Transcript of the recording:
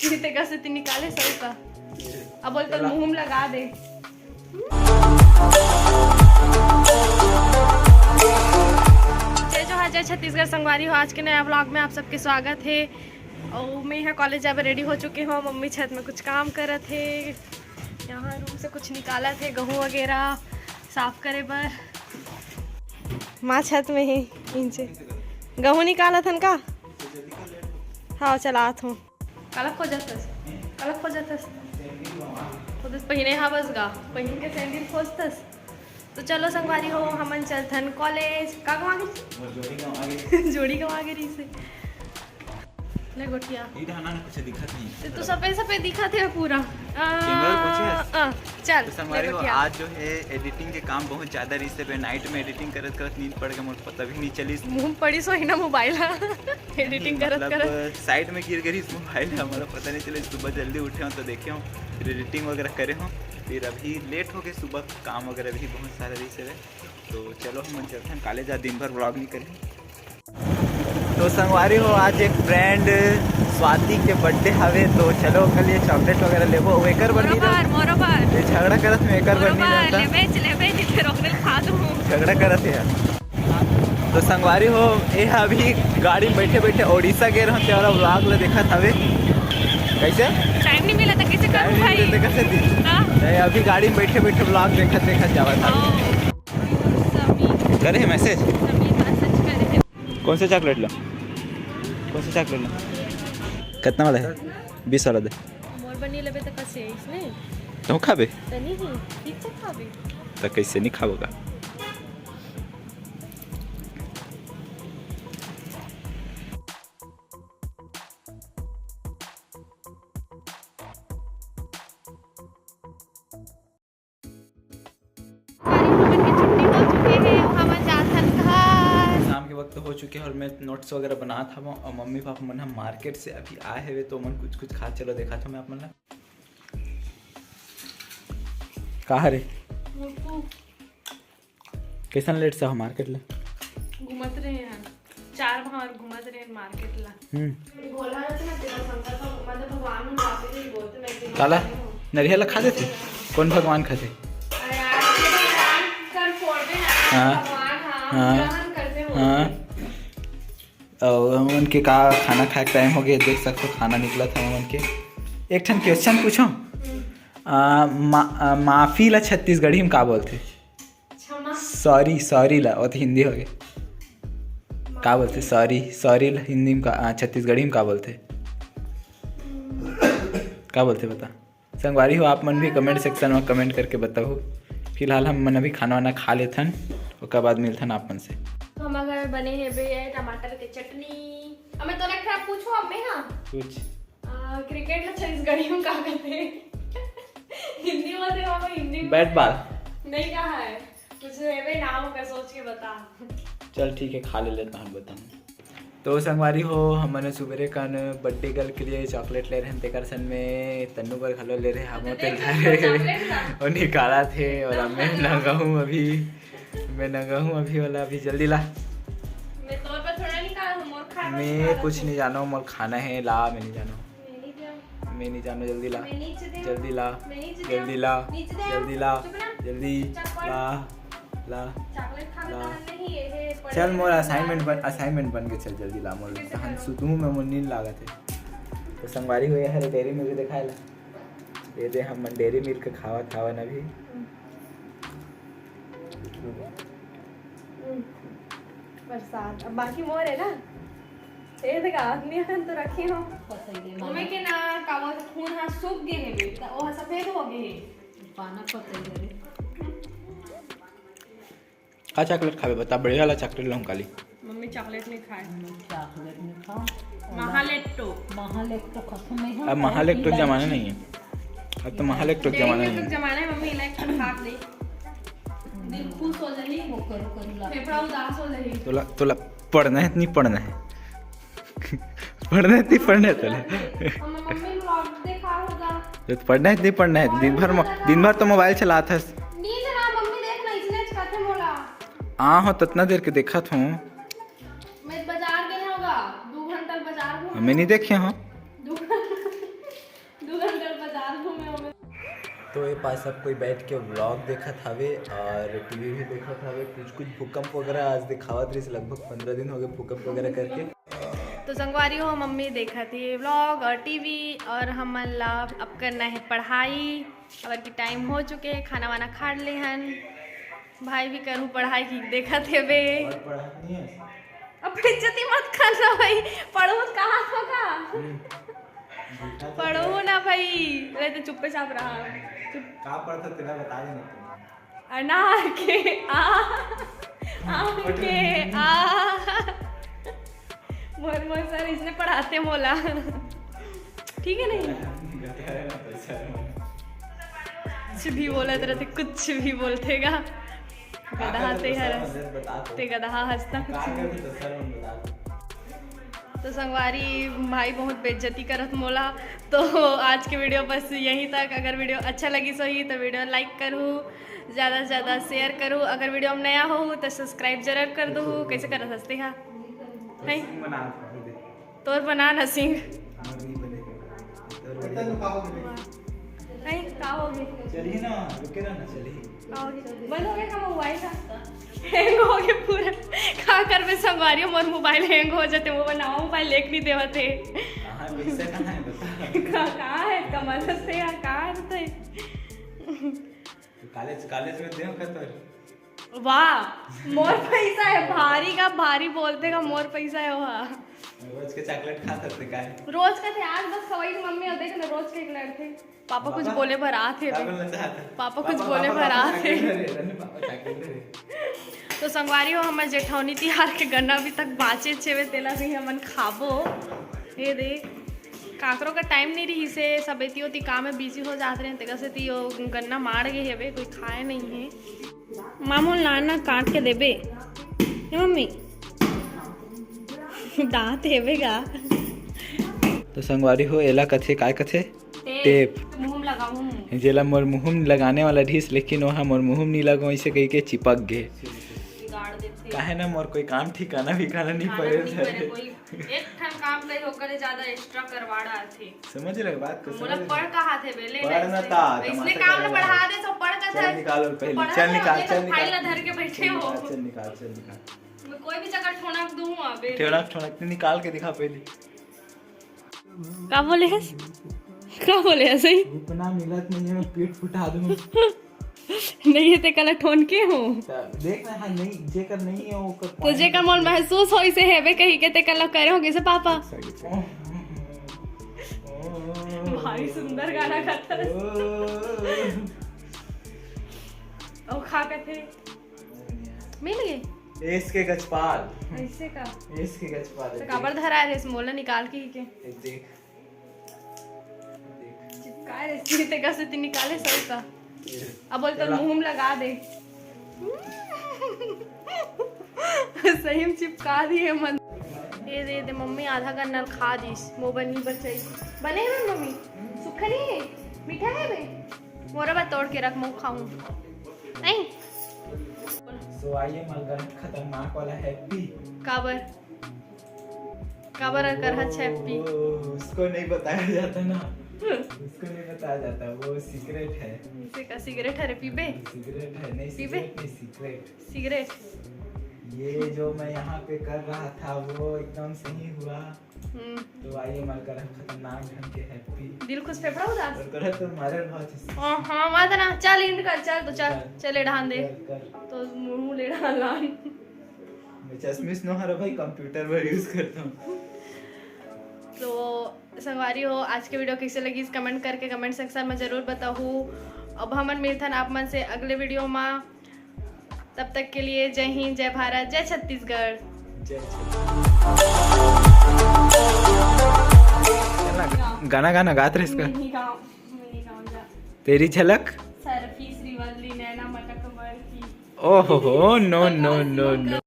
जीते का से निकाले सौ का अब बोल तो मुंह में लगा दे। जो है जय छत्तीसगढ़ संगवारी हो, आज के नया व्लॉग में आप सबके स्वागत है। और मैं यहाँ कॉलेज जाकर रेडी हो चुके हो। मम्मी छत में कुछ काम कर थे, यहाँ रूम से कुछ निकाला थे गेहूँ वगैरह साफ करे पर। माँ छत में ही इनसे गेहूँ निकाला था का। हाँ चला हूँ कलक हो जातस तो बस पहिने हाँ बस गा पहिन के सैंडल खोजतस। तो चलो संगवारी हो हमन चलथन कॉलेज का गवा जोड़ी गवा के रही से ले गोटिया कुछ दिखत नहीं तो सफेद दिखा थे पूरा। चल तो आज जो है एडिटिंग के काम बहुत ज्यादा रही से नाइट में एडिटिंग करत करत नींद पड़ गया, मुझे पता भी नहीं चली। मुंह पड़ी सो ही ना मोबाइल एडिटिंग करत साइड में गिर गई मोबाइल, हमारा पता नहीं चला। सुबह जल्दी उठे हूँ तो देखे हूँ, फिर एडिटिंग वगैरह करे हूँ, फिर अभी लेट हो गए। सुबह काम वगैरह भी बहुत सारे रही से। तो चलो हम चलते हैं कॉलेज, आज दिन भर व्लॉग नहीं करें। तो संगवारी हो आज एक फ्रेंड स्वाति के बर्थडे हवे, तो चलो कल ये चॉकलेट वगैरह लेबो। वो एकर बनी ये झगड़ा करत में एकर बनी झगड़ा करत है यार। तो संगवारी हो ये अभी गाड़ी में बैठे बैठे उड़ीसा गए रहते और व्लॉग ले देखत हवे। कैसे टाइम नहीं मिला था, कैसे करूं भाई कैसे थी नहीं, अभी गाड़ी में बैठे बैठे व्लॉग देखत जावा था। करे है मैसेज कौन सा चॉकलेट लो, कौन सा चॉकलेट लो, कितना वाला है? 20 वाला दे। मोर बनी लेबे त कैसे इसने तो खाबे तनी ही ठीक से खाबे तो कैसे नहीं खाओगा। वक्त हो चुके हैं और मैं नोट्स वगैरह बना था और मम्मी पापा मन हम मार्केट से अभी आए हुए तो मन कुछ खा चलो देखा था मैं आप मन कहा रे कैसा लेट से हो मार्केट ले घूमत रहे हैं 4 बार घूमत रहे मार्केट ला बोला ना तेरा शंकर का मतलब भगवान ने वापस ही बोलते मैं काला नरियल खा देते कौन भगवान खाते? अरे यार भगवान कर फोड़ दे ना भगवान। हां हाँ और उनके का खाना खाए टाइम हो गया, देख सकते हो खाना निकला था उनके। एक ठन क्वेश्चन पूछो, माफ़ी ला छत्तीसगढ़ी में का बोलते? सॉरी ला और हिंदी हो गया का बोलते? सॉरी ला हिंदी में का छत्तीसगढ़ी में का बोलते? का बोलते बता संगवारी हो। आप मन भी कमेंट सेक्शन में कमेंट करके बताओ। फिलहाल हम मन अभी खाना वाना खा लेथन, उसके बाद मिलथन आप मन से। हमारे घर बने हैं बे टमाटर के चटनी। अब मैं तो रखा पूछूं अब मैं ना कुछ क्रिकेट ला छत्तीसगढ़ी में का कहते हैं? हिंदी में दे बाबा, हिंदी में बैट बॉल नहीं कहा है कुछ है बे, नाम का सोच के बता। चल ठीक है खा ले लेता हूँ बता। तो संगवारी हो हमने सुबह कन बर्थडे गर्ल के लिए चॉकलेट ले रहे हैं तेकर सन में तन्नू पर खलो ले रहे हम और निकाला थे और मैं नंगा हूँ अभी वाला अभी जल्दी ला। मैं तौर पर थोड़ा निकाला हूं मोर खा मैं कुछ नहीं जानो, मोर खाना है ला। मैं नहीं जानो जल्दी ला जल्दी ला जल्दी ला जल्दी ला जल्दी ला ला ला। चल मोर असाइनमेंट बन के चल जल्दी ला मोर तहन सुतूं मैं मोर नींद लागत है। तो संगवारी हुए है डेयरी मिल्क दिखाए ला ये दे हम डेयरी मिल्क खावा न भी बरसात। अब बाकी मोर है ना ये देखा आदमी हन तो रखे हो मम्मी के ना कावा खून हा सूख गए है बे तो वो सफेद हो गए है पाना पते रे। का चॉकलेट खावे बता? बढ़िया वाला चॉकलेट लूं काली। मम्मी चॉकलेट नहीं खाए, चॉकलेट नहीं खा। महालेक्टो खत्म नहीं है। अब महालेक्टो जमाना नहीं है, अब तो महालेक्टो जमाना नहीं है। जमाना है मम्मी इलेक्ट्रॉन खा दे दिल खुश हो जाही, फेफड़ा उदास हो जाही। तोला पढ़ना है नहीं पढ़ना है पढ़ना है नहीं पढ़ना है तोला मम्मी व्लॉग देखा होगा तो पढ़ना है नहीं पढ़ना है? दिन भर तो मोबाइल चलाता है। नहीं जरा मम्मी देखना इसने खत्म होला। हाँ हो ततना देर के देखा था मैं बाजार गया होगा 2 घंटा बाजार घूम। मैं नहीं देखे हूँ तो ये पास सब कोई बैठ के व्लॉग देखा थावे और टीवी भी देखा थावे। कुछ भूकंप वगैरह आज दिखावत रही, लगभग 15 दिन हो गए भूकंप वगैरह करके। तो संगवारी हो मम्मी देखा थी व्लॉग और टीवी और हम अब करना है पढ़ाई। अगर की टाइम हो चुके हैं, खाना वाना खा ले हन। भाई भी करूँ पढ़ाई की देखा थे बे। अब बेइज्जती मत करना भाई, पढ़ो कहाँ होगा, पढ़ो ना भाई। अरे तो चुप्पे चाप रहा कहाँ पढ़ता तेरा बता देना। अनार के आम के मोर सर इसने पढ़ाते मोला, ठीक है नहीं। कुछ भी बोलते रहते, कुछ भी बोलतेगा। गधा ते गधा हंसता। तो संगवारी भाई बहुत बेइज्जती करत मोला। तो आज के वीडियो बस यहीं तक। अगर वीडियो अच्छा लगी सही तो वीडियो लाइक करूँ, ज़्यादा से ज़्यादा शेयर करूँ। अगर वीडियो में नया हो तो सब्सक्राइब जरूर कर दो। कैसे कर हंसते हा नहीं तोर बना न सिंह नहीं का होगी। चलिए ना, रुके ना चलिए। बंद हो गया का मोबाइल था, हैंग हो गया पूरा। का कर में संगवारियों मोर मोबाइल हैंग हो जाते, वो नवा मोबाइल लेक नहीं देवा थे। कहाँ है कमल से यार, कहाँ है कॉलेज में देव का तो वाह मोर पैसा है। भारी का भारी बोलते का मोर पैसा है। वहाँ रोज के चॉकलेट खा सकते का है? रोज का थे आज बस खवाई मम्मी और देख ना रोज के एक लड़ते। पापा कुछ बोले भर आ थे, पापा कुछ बोले भर आ थे। तो संगवारी हो हमारे जेठौनी तिहार के गन्ना अभी तक बाचे छेवे तेला भी हमन खाबो। ये देख काकरों का टाइम नहीं रही से सब एती होती काम में बिजी हो जाते रहे, तेगा से ती गन्ना मार गए है, कोई खाए नहीं है। मामू लाना काट के देबे मम्मी दांत हेवेगा। तो संगवारी हो एला कथे काय कथे टेप मुंह लगाऊं जेला मोर मुंह लगाने वाला ढीस, लेकिन वहाँ मोर मुंह नहीं लगो, ऐसे कही के चिपक गए। काहे ना मोर कोई काम ठिकाना भी खाना नहीं पड़े। कोई एक ठन काम करी होकर ज्यादा एक्स्ट्रा करवाड़ा थे। समझ रहे बात को? मोला पढ़ कहा थे बेले पढ़ना था इसने काम ना पढ़ा दे तो पढ़ का था। निकालो पहले, चल निकाल फाइल धर के बैठे हो। चल निकाल मैं कोई भी जगह ठोनक दूं अबे ठोनक निकाल के दिखा पहले। का बोले है, का बोले ऐसे ही इतना मिलत नहीं है, मैं पेट फुटा दूं। नहीं है ते कल ठोन के हो देखना है। नहीं जेकर नहीं है वो तो जेकर मन महसूस होई से हेबे कही के ते कल करे होगे से पापा। भारी सुंदर गाना गाता है। ओ खा के थे मिल गए इसके गजपाल ऐसे का इसके गजपाल तो काबर धरा है इस मोला निकाल के ही के देख चिपकाए रे ते का से ती निकाले सब का। अब बोल तो मुंह में लगा दे। सही में चिपका दिए मन। ये दे मम्मी आधा का नल खा दीस मो बनी बचाई बने हैं मम्मी सूखा नहीं है मीठा है बे मोरा बात तोड़ के रख मुंह खाऊं नहीं। सो आइए मलगन खतरनाक वाला हैप्पी काबर काबर कर हैप्पी उसको नहीं बताया जाता ना, उसको नहीं बताया जाता, वो सीक्रेट है। इसे का सिगरेट है रे पीबे? सिगरेट है नहीं, पीबे? सिगरेट नहीं, सीक्रेट सिगरेट। ये जो मैं यहाँ पे कर रहा था वो एकदम सही हुआ। तो आइए मलकर खतरनाक ढंग के हैप्पी। दिल खुश फेफड़ा उदास और करे तो मारे बहुत। हां मात ना चल इंड कर चल तो चल चले ढान दे कर तो मुंह ले ढान। मैं चश्मिश न हर भाई कंप्यूटर पर यूज करता हूँ। तो संगवारी हो आज के वीडियो कैसे लगी कमेंट करके कमेंट सेक्शन में जरूर बताओ। अब हमन मिलथन आप मन से अगले वीडियो में। तब तक के लिए जय हिंद, जय भारत, जय छत्तीसगढ़। गाना गाना गात रहे इसका तेरी झलक सरफी श्रीवल्ली नैना मटक मर की। ओहो नो नो नो नो।